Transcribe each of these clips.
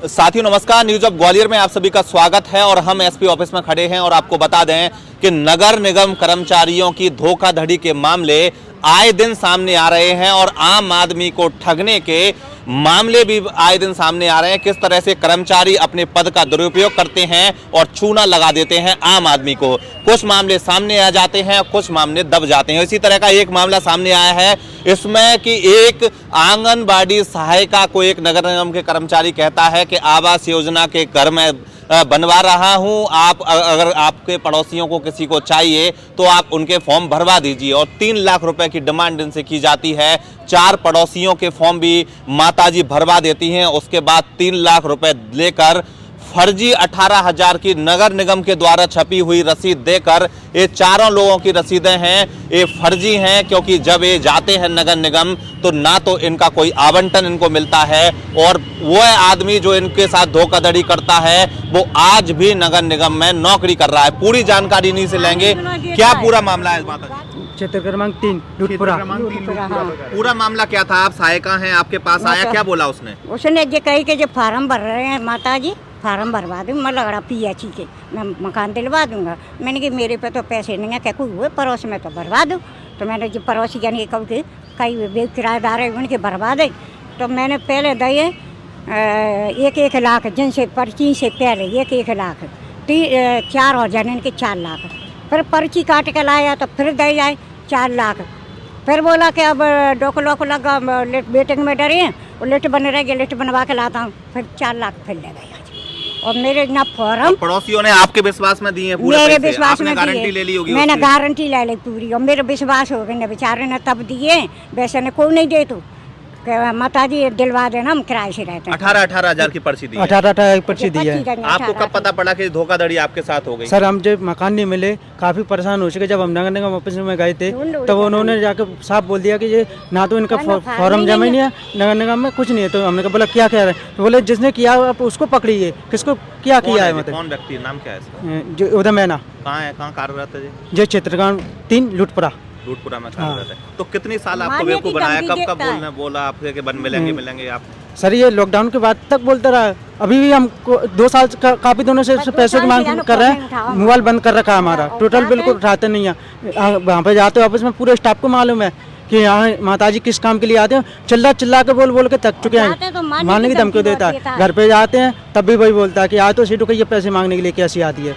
साथियों नमस्कार, news of Gwalior में आप सभी का स्वागत है और हम एसपी ऑफिस में खड़े हैं और आपको बता दें कि नगर निगम कर्मचारियों की धोखाधड़ी के मामले आए दिन सामने आ रहे हैं और आम आदमी को ठगने के मामले भी आए दिन सामने आ रहे हैं। किस तरह से कर्मचारी अपने पद का दुरुपयोग करते हैं और चूना लगा देते हैं आम आदमी को। कुछ मामले सामने आ जाते हैं, कुछ मामले दब जाते हैं। इसी तरह का एक मामला सामने आया है इसमें कि एक आंगनबाड़ी सहायिका को एक नगर निगम के कर्मचारी कहता है कि आवास योजना के घर में बनवा रहा हूं, आप अगर आपके पड़ोसियों को किसी को चाहिए तो आप उनके फॉर्म भरवा दीजिए और 3 लाख रुपए की डिमांड इनसे की जाती है। 4 पड़ोसियों के फॉर्म भी माताजी भरवा देती हैं। उसके बाद 3 लाख रुपए लेकर फर्जी 18,000 की नगर निगम के द्वारा छपी हुई रसीद देकर, ये चारों लोगों की रसीदें हैं, ये फर्जी हैं क्योंकि जब ये जाते हैं नगर निगम तो ना तो इनका कोई आवंटन इनको मिलता है और वो आदमी जो इनके साथ धोखाधड़ी करता है वो आज भी नगर निगम में नौकरी कर रहा है। पूरी जानकारी इन्हीं से लेंगे। क्या पूरा मामला है माता? क्षेत्र क्रमांक 3 लुटपुरा। पूरा मामला क्या था? आप सहायिका हैं, आपके पास आया, क्या बोला उसने? उसने जो कही कि जो फार्म भर रहे हैं माता जी, फार्म भरवा दूँ, मैं लगड़ा PH के मैं मकान दिलवा दूंगा। मैंने कि मेरे पे तो पैसे नहीं है, क्या कोई हुए पड़ोस में तो भरवा दूँ। तो मैंने जो पड़ोसी यानी कब के कई किराएदार है उनके भरवा दे। तो मैंने पहले दिए 1-1 लाख, जिनसे पर्ची से पहले 1-1 लाख, 4 और जन इनके 4 लाख। फिर पर्ची काट के लाया तो फिर दे जाए 4 लाख। फिर बोला कि अब डोक लगा, बेटे में डरे हैं और लिस्ट बन रहे, लिस्ट बनवा के लाता हूँ। फिर 4 लाख फिर ले गए और मेरे ना फॉर्म पड़ोसियों ने आपके विश्वास में दिए? मेरे विश्वास में गारंटी ले ली होगी? मैंने गारंटी ले ली पूरी और मेरे विश्वास हो गए। बेचारे ने तब दिए, वैसे ने कोई नहीं दे तो माता जी दिलवा देना, हम किराए से रहते हैं। 18,000 की पर्ची दी? 18,000 की पर्ची दी है। आपको कब पता पड़ा कि धोखाधड़ी आपके साथ हो गई? सर हम जब मकान नहीं मिले काफी परेशान हो चुके। जब हम नगर निगम ऑफिस में गए थे तो उन्होंने जाकर साफ बोल दिया कि ये ना तो इनका फॉर्म जमा नहीं है, नगर निगम में कुछ नहीं है। तो हमने कहा बोला क्या कह रहे हैं? तो बोले जिसने किया आप उसको पकड़िए। किसको क्या किया है? मतलब कौन व्यक्ति, नाम क्या है इसका? जो उधर मैना। कहाँ है, कहाँ कार्यरत है? जो क्षेत्र क्रमांक 3 लुटपुरा में कार्यरत है। तो कितनी साल आपको बेवकूफ बनाया? कब बोला आपसे कि मिलेंगे आप? सर ये लॉकडाउन के बाद तक बोलता रहा। अभी भी हमको 2 साल काफी दिनों से पैसों की मांग कर रहे हैं। मोबाइल बंद कर रखा है हमारा, टोटल बिल्कुल उठाते नहीं है। वहाँ पे जाते ऑफिस में पूरे स्टाफ को मालूम है कि यहाँ माताजी किस काम के लिए आते हैं। चिल्ला के बोल के थक चुके हैं, मारने की धमकी देता है। घर पे जाते हैं तब भी वही बोलता है कि आज तो सीटों के ये पैसे मांगने के लिए कैसी आती है।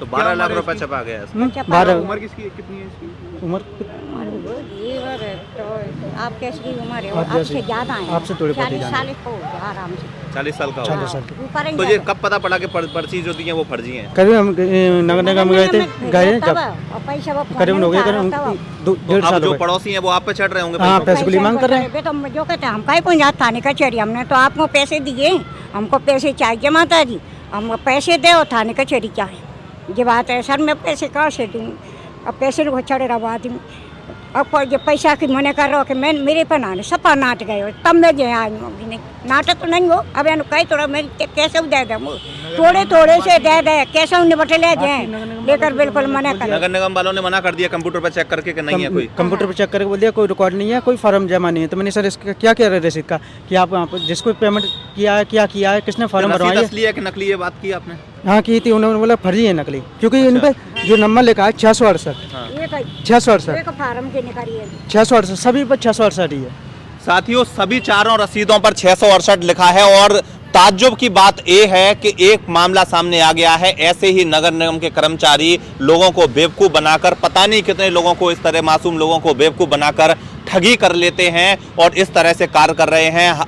तो 12 लाख रुपए छपा गया। 12। उम्र किसकी कितनी है इसकी? उम्र तो आप कैसी उम्र है? आपसे ज़्यादा है, आपसे थोड़ी 40 साल हो आराम से। 40 साल का? 40 साल। तो ये कब पता पड़ा कि पर्ची जो दी है वो फर्जी है? करीब हम नगर निगम गए थे, जब करीबन हो गए 1.5 साल। जो पड़ोसी हैं वो आप पे चढ़ रहे होंगे? हाँ, पैसे के लिए मांग कर रहे हैं। तो जो कहते हैं हम कहीं को यहाँ थाने कचहरी, हमने तो आपको पैसे दिए, हमको पैसे चाहिए माता जी, हम पैसे दे और थाने कचहरी क्या है? ये बात है सर, मैं पैसे कहाँ से दूँ? अब पैसे को चढ़े रहा आदमी। अब ये पैसा की मने कर रहा हो कि मैं मेरे पर ना सपा नाट गए हो तब मैं जो आज नहीं नाटक तो नहीं हो। अब यानी कहीं थोड़ा मैं कैसे दे दूँ, थोड़े से दे दे कैसे निपट ले जाए लेकर बिल्कुल मना कर। नगर निगम वालों ने मना कर दिया कंप्यूटर पर चेक करके कि नहीं है कोई? कंप्यूटर पर चेक करके बोल दिया कोई रिकॉर्ड नहीं है, कोई फॉर्म जमा नहीं है। तो मैंने सर इसका क्या कह रहे रसीद का कि आप वहाँ पर जिसको पेमेंट किया है क्या किया है, किसने फॉर्म भरवाया है? असली है कि नकली है, बात की आपने? हाँ की थी, उन्होंने बोला फर्जी है, नकली। क्योंकि इन पे जो नंबर लिखा है 668 668 सभी पर 668 ही है। साथियों सभी चारों रसीदों पर 668 लिखा है और ताज्जुब की बात यह है कि एक मामला सामने आ गया है। ऐसे ही नगर निगम के कर्मचारी लोगों को बेवकूफ़ बनाकर, पता नहीं कितने लोगों को इस तरह मासूम लोगों को बेवकूफ़ बनाकर ठगी कर लेते हैं और इस तरह से कार्य कर रहे हैं।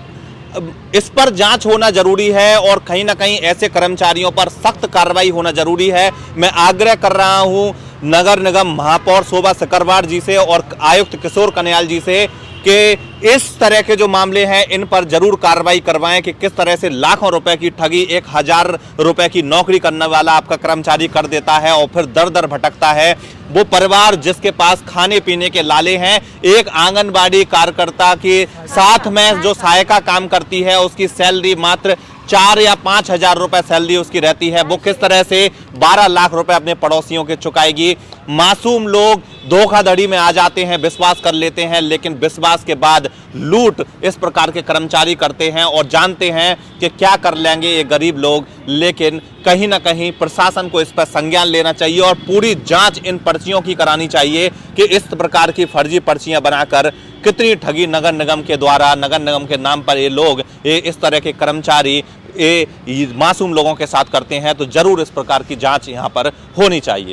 इस पर जांच होना जरूरी है और कहीं ना कहीं ऐसे कर्मचारियों पर सख्त कार्रवाई होना जरूरी है। मैं आग्रह कर रहा हूं नगर निगम महापौर शोभा सिकरवार जी से और आयुक्त किशोर कन्याल जी से कि इस तरह के जो मामले हैं इन पर जरूर कार्रवाई करवाएं कि किस तरह से लाखों रुपए की ठगी 1,000 रुपए की नौकरी करने वाला आपका कर्मचारी कर देता है और फिर दर दर भटकता है। वो परिवार जिसके पास खाने पीने के लाले हैं, एक आंगनबाड़ी कार्यकर्ता के साथ में जो सहायिका काम करती है उसकी सैलरी मात्र 4 या 5 हजार रुपए सैलरी उसकी रहती है, वो किस तरह से 12 लाख रुपए अपने पड़ोसियों के चुकाएगी। मासूम लोग धोखाधड़ी में आ जाते हैं, विश्वास कर लेते हैं, लेकिन विश्वास के बाद लूट इस प्रकार के कर्मचारी करते हैं और जानते हैं कि क्या कर लेंगे ये गरीब लोग। लेकिन कहीं ना कहीं प्रशासन को इस पर संज्ञान लेना चाहिए और पूरी जांच इन पर्चियों की करानी चाहिए कि इस प्रकार की फर्जी पर्चियां बनाकर कितनी ठगी नगर निगम के द्वारा, नगर निगम के नाम पर ये लोग, ये इस तरह के कर्मचारी ये मासूम लोगों के साथ करते हैं। तो जरूर इस प्रकार की जांच यहाँ पर होनी चाहिए।